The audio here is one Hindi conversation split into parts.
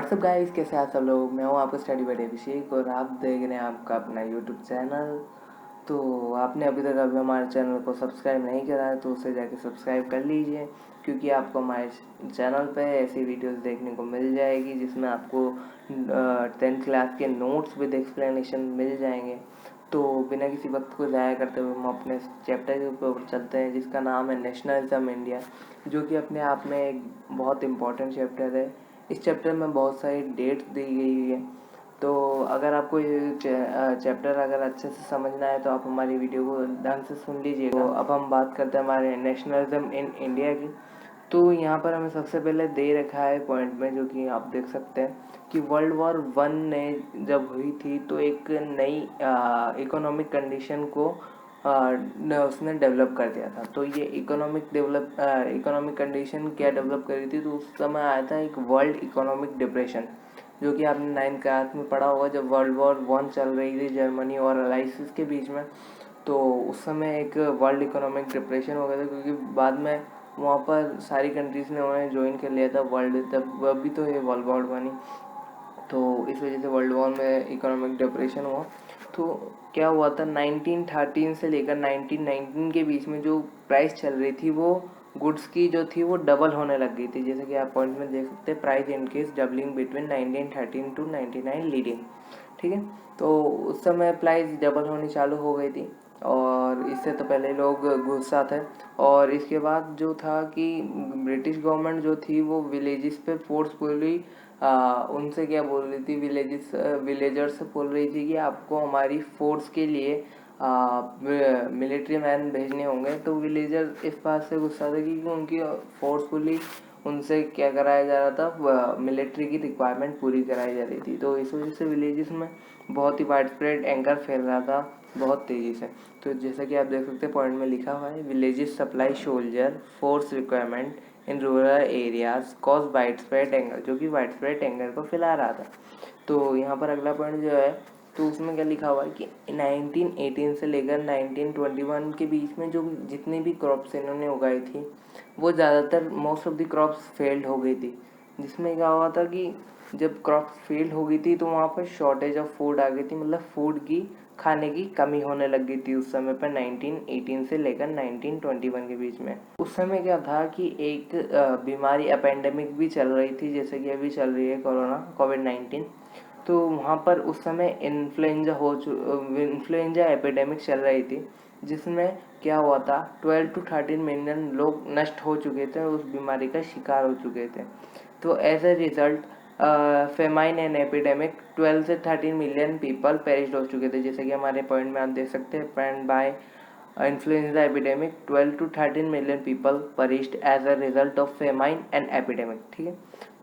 व्हाट्सअप गाइस, कैसे हैं आप सब लोग। मैं हूं आपका स्टडी बडी अभिषेक और आप देख रहे हैं आपका अपना यूट्यूब चैनल। तो आपने अभी तक हमारे चैनल को सब्सक्राइब नहीं करा है तो उसे जाके सब्सक्राइब कर लीजिए, क्योंकि आपको हमारे चैनल पे ऐसी वीडियोस देखने को मिल जाएगी जिसमें आपको 10th क्लास के नोट्स विद एक्सप्लेनेशन मिल जाएंगे। तो बिना किसी वक्त को ज़ाया करते हुए हम अपने चैप्टर के ऊपर चलते हैं, जिसका नाम है नेशनलिज्म इंडिया, जो कि अपने आप में एक बहुत इम्पॉर्टेंट चैप्टर है। इस चैप्टर में बहुत सारी डेट्स दी गई है। तो अगर आपको ये चैप्टर अगर अच्छे से समझना है तो आप हमारी वीडियो को ढंग से सुन लीजिएगा। तो अब हम बात करते हैं हमारे नेशनलिज्म इन इंडिया की। तो यहाँ पर हमें सबसे पहले दे रखा है पॉइंट में, जो कि आप देख सकते हैं कि वर्ल्ड वॉर वन ने जब हुई थी तो एक नई इकोनॉमिक कंडीशन को उसने डेवलप कर दिया था। तो ये इकोनॉमिक कंडीशन क्या डेवलप करी थी, तो उस समय आया था एक वर्ल्ड इकोनॉमिक डिप्रेशन, जो कि आपने 9th क्लास में पढ़ा होगा। जब वर्ल्ड वॉर वन चल रही थी जर्मनी और अलाइसिस के बीच में, तो उस समय एक वर्ल्ड इकोनॉमिक डिप्रेशन हो गया था, क्योंकि बाद में वहाँ पर सारी कंट्रीज़ ने उन्हें ज्वाइन कर लिया था वर्ल्ड, तब अभी तो ये वर्ल्ड वॉर बनी। तो इस वजह से वर्ल्ड वॉर में इकोनॉमिक डिप्रेशन हुआ। तो क्या हुआ था, 1913 से लेकर 1919 के बीच में जो प्राइस चल रही थी वो गुड्स की जो थी वो डबल होने लग गई थी। जैसे कि आप पॉइंट में देख सकते हैं, price increase doubling between 1913 to 1999 leading. ठीक है, तो उस समय प्राइस डबल होनी चालू हो गई थी, और इससे तो पहले लोग गुस्सा थे। और इसके बाद जो था कि ब्रिटिश गवर्नमेंट जो थी वो विलेजेस पे फोर्सफुली उनसे क्या बोल रही थी, विलेजर्स से बोल रही थी कि आपको हमारी फोर्स के लिए मिलिट्री मैन भेजने होंगे। तो विलेजर इस बात से गुस्सा थे कि उनकी फोर्सफुली उनसे क्या कराया जा रहा था, मिलिट्री की रिक्वायरमेंट पूरी कराई जा रही थी। तो इस वजह से विलेजेस में बहुत ही वाइड स्प्रेड एंगर फैल रहा था बहुत तेज़ी से। तो जैसा कि आप देख सकते हैं पॉइंट में लिखा हुआ है, villages supply soldier force requirement in rural areas cause wide spread anger, जो कि वाइड स्प्रेड एंगर को फैला रहा था। तो यहाँ पर अगला पॉइंट जो है, तो उसमें क्या लिखा हुआ है कि 1918 से लेकर 1921 के बीच में जो जितनी भी क्रॉप्स इन्होंने उगाई थी वो ज़्यादातर most of the crops failed हो गई थी। जिसमें क्या हुआ था कि जब क्रॉप्स फेल्ड हो गई थी तो वहाँ पर शॉर्टेज ऑफ फूड आ गई थी, मतलब फूड की खाने की कमी होने लग गई थी उस समय पर 1918 से लेकर 1921 के बीच में। उस समय क्या था कि एक बीमारी एपेंडेमिक भी चल रही थी, जैसे कि अभी चल रही है कोविड-19। तो वहाँ पर उस समय इन्फ्लुएंजा एपिडेमिक चल रही थी, जिसमें क्या हुआ था, 12 to 13 मिलियन लोग नष्ट हो चुके थे, उस बीमारी का शिकार हो चुके थे। तो as a result famine and epidemic 12 से 13 मिलियन पीपल पेरिश हो चुके थे। जैसे कि हमारे पॉइंट में आप देख सकते हैं, पेंड by influenza epidemic 12 to 13 million people perished as a result of famine and epidemic. ठीक है,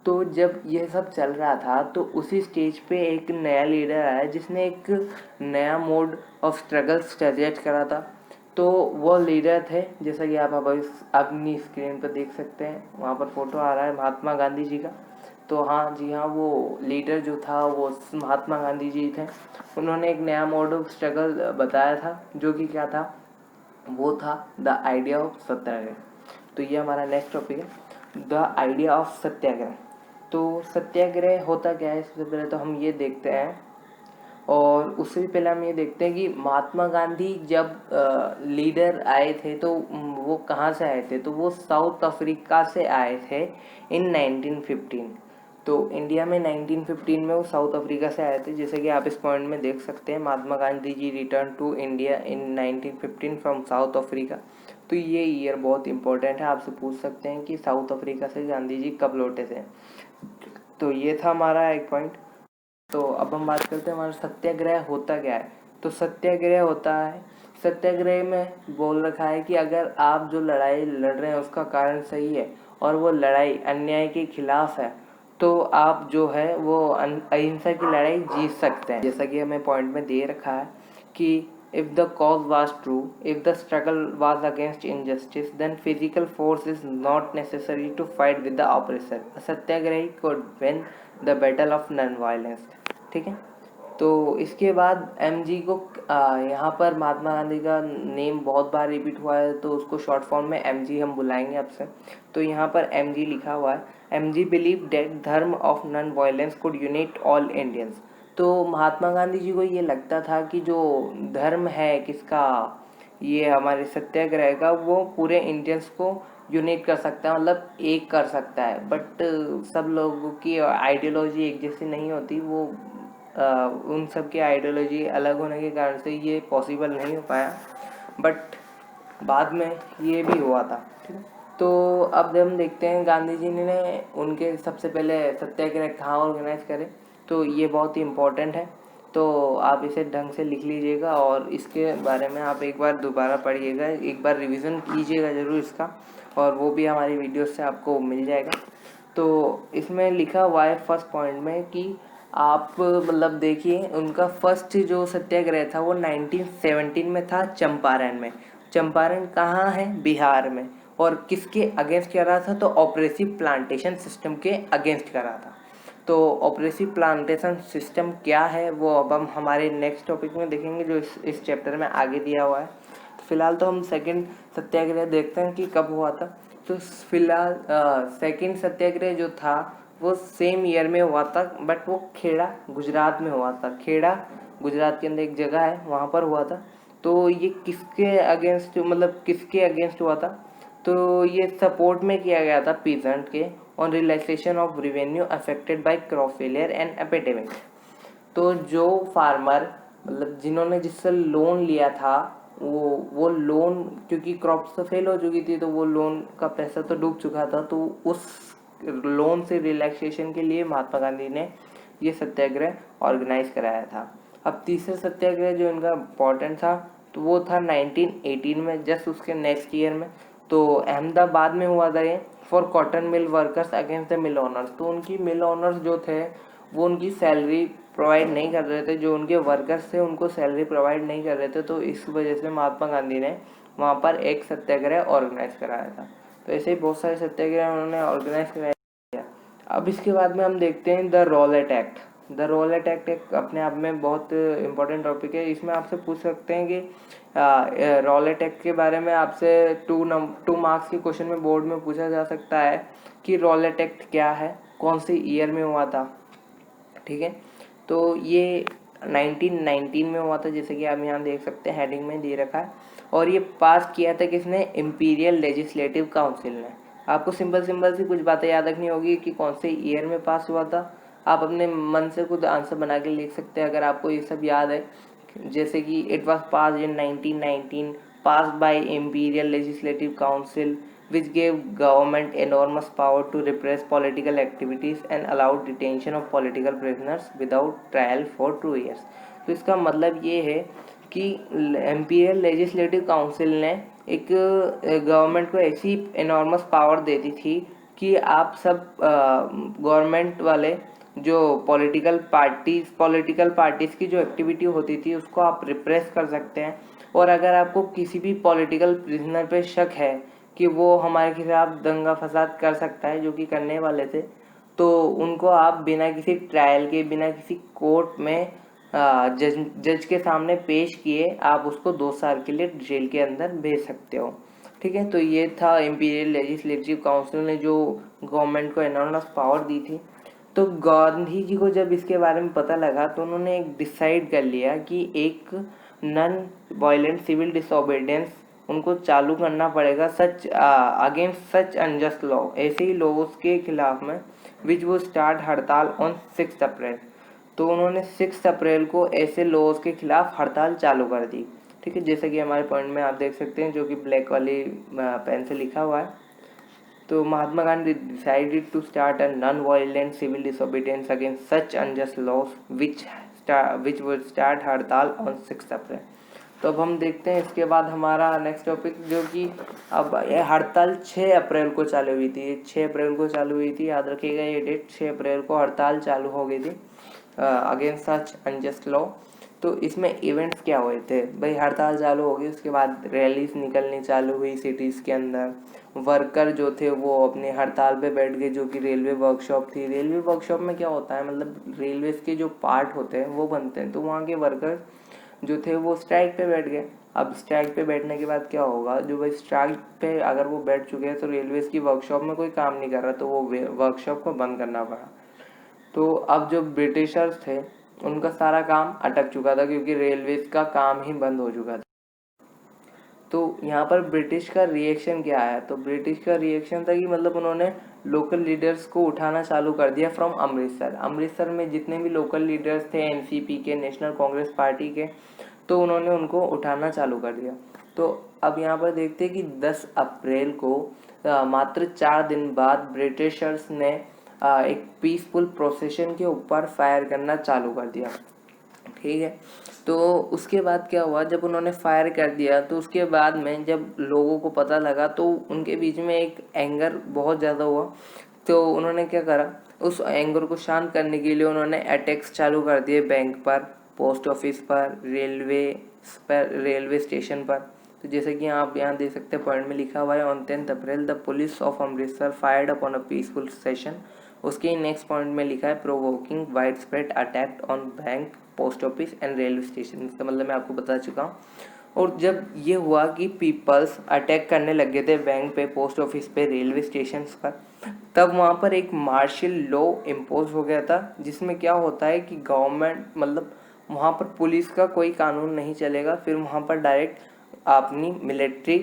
तो जब ये सब चल रहा था तो उसी स्टेज पे एक नया लीडर आया जिसने एक नया मोड ऑफ स्ट्रगल सजेस्ट करा था। तो वो लीडर थे, जैसा कि आप अपनी स्क्रीन पर देख सकते हैं, वहाँ पर फोटो आ रहा है महात्मा गांधी जी का। तो हाँ जी हाँ, वो लीडर जो था वो महात्मा गांधी जी थे। उन्होंने एक नया मोड ऑफ स्ट्रगल बताया था, जो कि क्या था, वो था द आइडिया ऑफ सत्याग्रह। तो ये हमारा नेक्स्ट टॉपिक है, द आइडिया ऑफ सत्याग्रह। तो सत्याग्रह होता क्या है, सबसे पहले तो हम ये देखते हैं, और उससे भी पहले हम ये देखते हैं कि महात्मा गांधी जब लीडर आए थे तो वो कहाँ से आए थे, तो वो साउथ अफ्रीका से आए थे इन 1915। तो इंडिया में 1915 में वो साउथ अफ्रीका से आए थे। जैसे कि आप इस पॉइंट में देख सकते हैं, Mahatma Gandhi ji return to India in 1915 from South Africa. तो ये ईयर बहुत इंपॉर्टेंट है, आपसे पूछ सकते हैं कि साउथ अफ्रीका से गांधी जी कब लौटे थे। तो ये था हमारा एक पॉइंट। तो अब हम बात करते हैं हमारा सत्याग्रह होता क्या है। तो सत्याग्रह होता है, सत्याग्रह में बोल रखा है कि अगर आप जो लड़ाई लड़ रहे हैं उसका कारण सही है और वो लड़ाई अन्याय के खिलाफ है, तो आप जो है वो अहिंसा की लड़ाई जीत सकते हैं। जैसा कि हमें पॉइंट में दे रखा है कि if the cause was true, if the struggle was against injustice, then physical force is not necessary to fight with the oppressor. A satyagrahi could win the battle of non-violence. ठीक है, तो इसके बाद एमजी को यहाँ पर महात्मा गांधी का नेम बहुत बार रिपीट हुआ है, तो उसको शॉर्ट फॉर्म में एमजी हम बुलाएंगे आपसे। तो यहाँ पर एमजी लिखा हुआ है, एमजी बिलीव दैट धर्म of non violence could unite all Indians. तो महात्मा गांधी जी को ये लगता था कि जो धर्म है किसका, ये हमारे सत्याग्रह का, वो पूरे इंडियंस को यूनाइट कर सकता है, मतलब एक कर सकता है। बट सब लोगों की आइडियोलॉजी एक जैसी नहीं होती, वो उन सब की आइडियोलॉजी अलग होने के कारण से ये पॉसिबल नहीं हो पाया, बट बाद में ये भी हुआ था। ठीक है, तो अब हम देखते हैं गांधी जी ने उनके सबसे पहले सत्याग्रह कहाँ ऑर्गेनाइज करे, तो ये बहुत ही इम्पोर्टेंट है, तो आप इसे ढंग से लिख लीजिएगा और इसके बारे में आप एक बार दोबारा पढ़िएगा, एक बार रिवीजन कीजिएगा ज़रूर इसका, और वो भी हमारी वीडियो से आपको मिल जाएगा। तो इसमें लिखा हुआ है फर्स्ट पॉइंट में कि आप मतलब देखिए, उनका फर्स्ट जो सत्याग्रह था वो 1917 में था, चंपारण में। चंपारण कहाँ है? बिहार में। और किसके अगेंस्ट कर रहा था? तो ऑपरेसिव प्लांटेशन सिस्टम के अगेंस्ट कर रहा था। तो ऑपरेसिव प्लांटेशन सिस्टम क्या है वो अब हम हमारे नेक्स्ट टॉपिक में देखेंगे, जो इस चैप्टर में आगे दिया हुआ है। फिलहाल तो हम सेकंड सत्याग्रह देखते हैं कि कब हुआ था। तो फिलहाल सेकंड सत्याग्रह जो था वो सेम ईयर में हुआ था, बट वो खेड़ा गुजरात में हुआ था। खेड़ा गुजरात के अंदर एक जगह है, वहाँ पर हुआ था। तो ये किसके अगेंस्ट, मतलब किसके अगेंस्ट हुआ था? तो ये सपोर्ट में किया गया था पीजेंट के, on relaxation of revenue affected by crop failure and epidemic. तो जो फार्मर, मतलब जिन्होंने जिससे लोन लिया था, वो लोन, क्योंकि क्रॉप्स तो फेल हो चुकी थी, तो वो लोन का पैसा तो डूब चुका था, तो उस लोन से रिलैक्सेशन के लिए महात्मा गांधी ने ये सत्याग्रह ऑर्गेनाइज कराया था। अब तीसरा सत्याग्रह जो इनका इम्पोर्टेंट था, तो वो था 1918 में, जस्ट उसके नेक्स्ट ईयर में। तो अहमदाबाद में हुआ था ये, for cotton mill workers against the mill owners. तो उनकी मिल ओनर्स जो थे वो उनकी सैलरी प्रोवाइड नहीं कर रहे थे, जो उनके वर्कर्स थे उनको सैलरी प्रोवाइड नहीं कर रहे थे, तो इस वजह से महात्मा गांधी ने वहाँ पर एक सत्याग्रह ऑर्गेनाइज कराया था। तो ऐसे ही बहुत सारे सत्याग्रह उन्होंने ऑर्गेनाइज कराया। अब इसके बाद में हम देखते हैं the Rowlatt act. The Rowlatt act एक अपने आप में बहुत इंपॉर्टेंट टॉपिक है। इसमें आपसे पूछ सकते हैं कि रॉलेट एक्ट के बारे में आपसे 2 मार्क्स के क्वेश्चन में बोर्ड में पूछा जा सकता है कि रॉलेट एक्ट क्या है, कौन से ईयर में हुआ था। ठीक है, तो ये 1919 में हुआ था, जैसे कि आप यहाँ देख सकते हैं, हेडिंग में दे रखा है। और ये पास किया था किसने? इम्पीरियल लेजिस्लेटिव काउंसिल ने। आपको सिंपल सी कुछ बातें याद रखनी होगी कि कौन से ईयर में पास हुआ था। आप अपने मन से खुद आंसर बना के लिख सकते हैं अगर आपको ये सब याद है, जैसे कि it was pass in 1919, pass by imperial legislative council which gave government enormous power to repress political activities and allowed detention of political prisoners without trial for 2 years। तो इसका मतलब ये है कि इम्पीरियल लेजिस्लेटिव काउंसिल ने एक गवर्नमेंट को ऐसी एनॉर्मस पावर दे दी थी कि आप सब गवर्नमेंट वाले जो पॉलिटिकल पार्टीज की जो एक्टिविटी होती थी उसको आप रिप्रेस कर सकते हैं। और अगर आपको किसी भी पॉलिटिकल प्रिजनर पे शक है कि वो हमारे खिलाफ दंगा फसाद कर सकता है, जो कि करने वाले थे, तो उनको आप बिना किसी ट्रायल के, बिना किसी कोर्ट में जज के सामने पेश किए आप उसको 2 साल के लिए जेल के अंदर भेज सकते हो। ठीक है, तो ये था इम्पीरियल लेजिस्लेटिव काउंसिल ने जो गवर्नमेंट को एनॉर्मस पावर दी थी। तो गांधी जी को जब इसके बारे में पता लगा तो उन्होंने एक डिसाइड कर लिया कि एक नॉन वायलेंट सिविल डिसोबीडियंस उनको चालू करना पड़ेगा, सच अगेंस्ट सच अनजस्ट लॉ, ऐसे ही लॉज के खिलाफ में, विच वो स्टार्ट हड़ताल ऑन 6 अप्रैल। तो उन्होंने 6 अप्रैल को ऐसे लॉज के खिलाफ हड़ताल चालू कर दी। ठीक है, जैसे कि हमारे पॉइंट में आप देख सकते हैं, जो कि ब्लैक वाली पेन से लिखा हुआ है। तो Mahatma Gandhi decided to start a non violent civil disobedience against such unjust laws which would start हड़ताल ऑन 6 अप्रैल। तो अब हम देखते हैं इसके बाद हमारा नेक्स्ट टॉपिक, जो कि अब ये हड़ताल 6 अप्रैल को चालू हुई थी। 6 अप्रैल को चालू हुई थी, याद रखिएगा ये डेट, 6 अप्रैल को हड़ताल चालू हो गई थी अगेंस्ट सच अनजस्ट लॉ। तो इसमें इवेंट्स क्या हुए थे भाई, हड़ताल चालू हो गई, उसके बाद रैलीज निकलनी चालू हुई सिटीज़ के अंदर। वर्कर जो थे वो अपनी हड़ताल पे बैठ गए, जो कि रेलवे वर्कशॉप थी। रेलवे वर्कशॉप में क्या होता है, मतलब रेलवेज के जो पार्ट होते हैं वो बनते हैं, तो वहाँ के वर्कर्स जो थे वो स्ट्राइक पे बैठ गए। अब स्ट्राइक पे बैठने के बाद क्या होगा, जो भाई स्ट्राइक पे अगर वो बैठ चुके हैं तो रेलवेज की वर्कशॉप में कोई काम नहीं कर रहा, तो वो वर्कशॉप को बंद करना पड़ा। तो अब जो ब्रिटिशर्स थे उनका सारा काम अटक चुका था, क्योंकि रेलवेज का काम ही बंद हो चुका था। तो यहाँ पर ब्रिटिश का रिएक्शन क्या आया, तो ब्रिटिश का रिएक्शन था कि मतलब उन्होंने लोकल लीडर्स को उठाना चालू कर दिया फ्रॉम अमृतसर। अमृतसर में जितने भी लोकल लीडर्स थे एनसीपी के, नेशनल कांग्रेस पार्टी के, तो उन्होंने उनको उठाना चालू कर दिया। तो अब यहाँ पर देखते हैं कि 10 अप्रैल को मात्र 4 दिन बाद ब्रिटिशर्स ने एक पीसफुल प्रोसेशन के ऊपर फायर करना चालू कर दिया। ठीक है, तो उसके बाद क्या हुआ, जब उन्होंने फायर कर दिया तो उसके बाद में जब लोगों को पता लगा तो उनके बीच में एक एंगर बहुत ज़्यादा हुआ। तो उन्होंने क्या करा, उस एंगर को शांत करने के लिए उन्होंने अटैक्स चालू कर दिए बैंक पर, पोस्ट ऑफिस पर, रेलवे स्टेशन पर। तो जैसे कि आप यहाँ देख सकते हैं पॉइंट में लिखा हुआ है, on 10 April the police of Amritsar fired upon a peaceful session. उसके नेक्स्ट पॉइंट में लिखा है provoking wide spread attack on bank, post office and railway station. इसका मतलब मैं आपको बता चुका हूँ। और जब ये हुआ कि पीपल्स अटैक करने लगे थे बैंक पे, पोस्ट ऑफिस पे, रेलवे स्टेशन पर, तब वहाँ पर एक मार्शल लॉ इम्पोज हो गया था, जिसमें क्या होता है कि गवर्नमेंट मतलब वहाँ पर पुलिस का कोई कानून नहीं चलेगा, फिर वहाँ पर डायरेक्ट अपनी मिलिट्री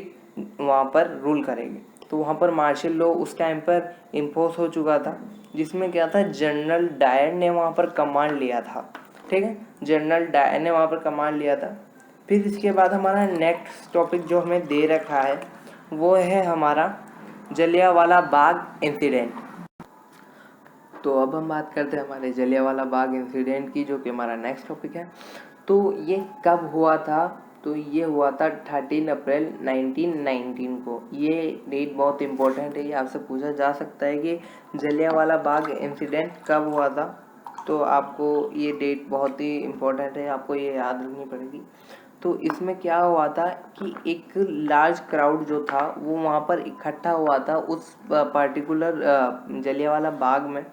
वहाँ पर रूल करेगी। तो वहाँ पर मार्शल लॉ उस टाइम पर इम्पोज हो चुका था, जिसमें क्या था, जनरल डायर ने वहाँ पर कमांड लिया था। ठीक है, जनरल डायर ने वहाँ पर कमांड लिया था। फिर इसके बाद हमारा नेक्स्ट टॉपिक जो हमें दे रखा है वो है हमारा जलियांवाला बाग इंसिडेंट। तो अब हम बात करते हैं हमारे जलियांवाला बाग इंसिडेंट की, जो कि हमारा नेक्स्ट टॉपिक है। तो ये कब हुआ था, तो ये हुआ था 13 अप्रैल 1919 को। ये डेट बहुत इंपॉर्टेंट है, ये आपसे पूछा जा सकता है कि जलियांवाला बाग इंसिडेंट कब हुआ था। तो आपको ये डेट बहुत ही इम्पोर्टेंट है, आपको ये याद रखनी पड़ेगी। तो इसमें क्या हुआ था कि एक लार्ज क्राउड जो था वो वहाँ पर इकट्ठा हुआ था उस पर्टिकुलर जलियांवाला बाग में।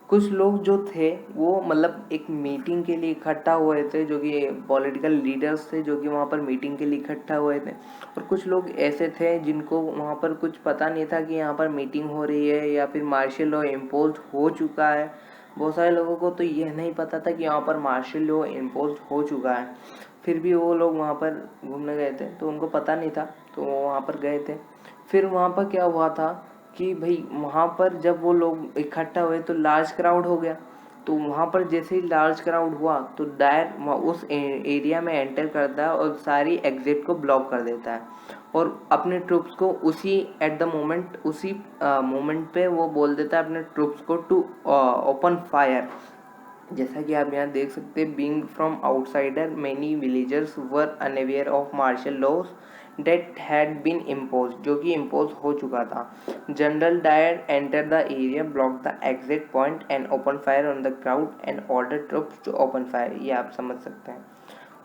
कुछ लोग जो थे वो मतलब एक मीटिंग के लिए इकट्ठा हुए थे, जो कि पॉलिटिकल लीडर्स थे, जो कि वहाँ पर मीटिंग के लिए इकट्ठा हुए थे। और कुछ लोग ऐसे थे जिनको वहाँ पर कुछ पता नहीं था कि यहाँ पर मीटिंग हो रही है या फिर मार्शल लॉ इम्पोज हो चुका है। बहुत सारे लोगों को तो यह नहीं पता था कि यहाँ पर मार्शल लॉ इम्पोज हो चुका है, फिर भी वो लोग वहाँ पर घूमने गए थे, तो उनको पता नहीं था, तो वो वहाँ पर गए थे। फिर वहाँ पर क्या हुआ था कि भाई वहाँ पर जब वो लोग इकट्ठा हुए तो लार्ज क्राउड हो गया। तो वहाँ पर जैसे ही लार्ज क्राउड हुआ तो डायर उस एरिया में एंटर करता है और सारी एग्जिट को ब्लॉक कर देता है, और अपने ट्रूप्स को उसी एट द मोमेंट उसी मोमेंट पे वो बोल देता है अपने ट्रूप्स को टू ओपन फायर। जैसा कि आप यहाँ देख सकते हैं, being from outsider many villagers were unaware of martial laws that had been impose, जो कि इम्पोज हो चुका था। General Dyer enter the area, block the exit point and open fire on the crowd and order troops to open fire. ये आप समझ सकते हैं।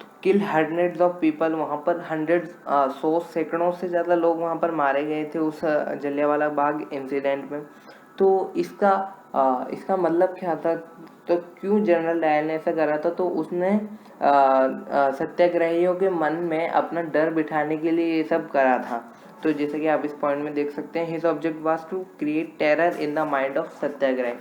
तो किल हंड्रेड्स ऑफ पीपल, वहाँ पर सौ सैकड़ों से ज़्यादा लोग वहाँ पर मारे गए थे उस जलियांवाला बाग इंसिडेंट में। तो इसका मतलब क्या था, तो क्यों जनरल डायर ने ऐसा करा था, तो उसने सत्याग्रहियों के मन में अपना डर बिठाने के लिए ये सब करा था। तो जैसे कि आप इस पॉइंट में देख सकते हैं, his object was to create terror in the mind of Satyagraha.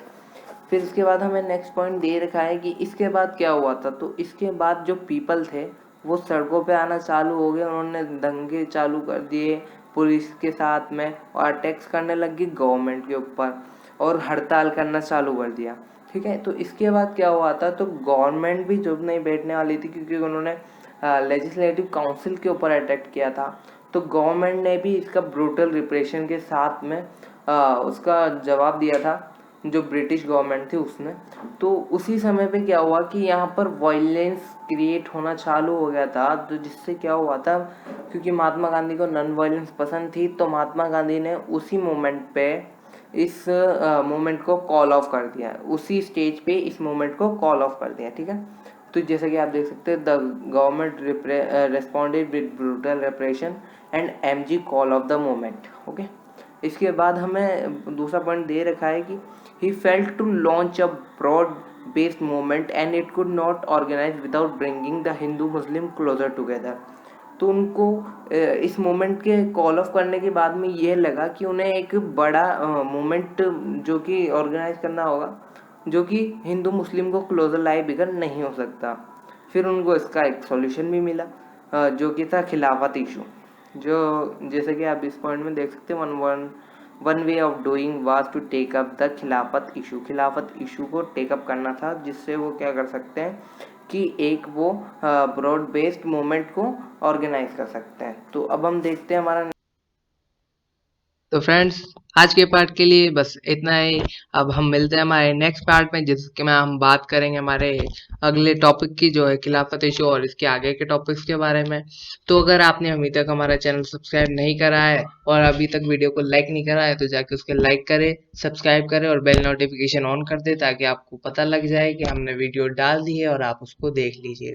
फिर इसके बाद हमें नेक्स्ट पॉइंट दे रखा है कि इसके बाद क्या हुआ था। तो इसके बाद जो पीपल थे वो सड़कों पे आना चालू हो गए, उन्होंने दंगे चालू कर दिए पुलिस के साथ में, और अटैक्स करने लगी गवर्नमेंट के ऊपर, और हड़ताल करना चालू कर दिया। ठीक है, तो इसके बाद क्या हुआ था, तो गवर्नमेंट भी चुप नहीं बैठने वाली थी, क्योंकि उन्होंने लेजिस्लेटिव काउंसिल के ऊपर अटैक किया था। तो गवर्नमेंट ने भी इसका ब्रूटल रिप्रेशन के साथ में उसका जवाब दिया था, जो ब्रिटिश गवर्नमेंट थी उसने। तो उसी समय पे क्या हुआ कि यहाँ पर वायलेंस क्रिएट होना चालू हो गया था। तो जिससे क्या हुआ था, क्योंकि महात्मा गांधी को नॉन वायलेंस पसंद थी, तो महात्मा गांधी ने उसी मोमेंट पे इस मूवमेंट को कॉल ऑफ कर दिया, उसी स्टेज पे इस मूवमेंट को कॉल ऑफ कर दिया। ठीक है, तो जैसे कि आप देख सकते हैं, the government responded with brutal repression and MG call off the movement. Okay, इसके बाद हमें दूसरा पॉइंट दे रखा है कि he felt to launch a broad based movement and it could not organise without bringing the Hindu Muslim closer together. तो उनको इस मूवमेंट के कॉल ऑफ करने के बाद में ये लगा कि उन्हें एक बड़ा मूवमेंट जो कि ऑर्गेनाइज करना होगा, जो कि हिंदू मुस्लिम को क्लोजर लाए बिगर नहीं हो सकता। फिर उनको इसका एक सॉल्यूशन भी मिला, जो कि था खिलाफत इशू। जो जैसे कि आप इस पॉइंट में देख सकते हैं, one way of doing was to take up the Khilafat issue. Khilafat issue को टेकअप करना था, जिससे वो क्या कर सकते हैं कि एक वो ब्रॉड बेस्ड मूवमेंट को ऑर्गेनाइज कर सकते हैं। तो अब हम देखते हैं हमारा। तो फ्रेंड्स, आज के पार्ट के लिए बस इतना ही। अब हम मिलते हैं हमारे नेक्स्ट पार्ट में, जिसके में हम बात करेंगे हमारे अगले टॉपिक की, जो है खिलाफत इशू, और इसके आगे के टॉपिक्स के बारे में। तो अगर आपने अभी तक हमारा चैनल सब्सक्राइब नहीं करा है और अभी तक वीडियो को लाइक नहीं करा है, तो जाके उसके लाइक करें, सब्सक्राइब करें और बेल नोटिफिकेशन ऑन कर दे, ताकि आपको पता लग जाए कि हमने वीडियो डाल दी है और आप उसको देख लीजिए।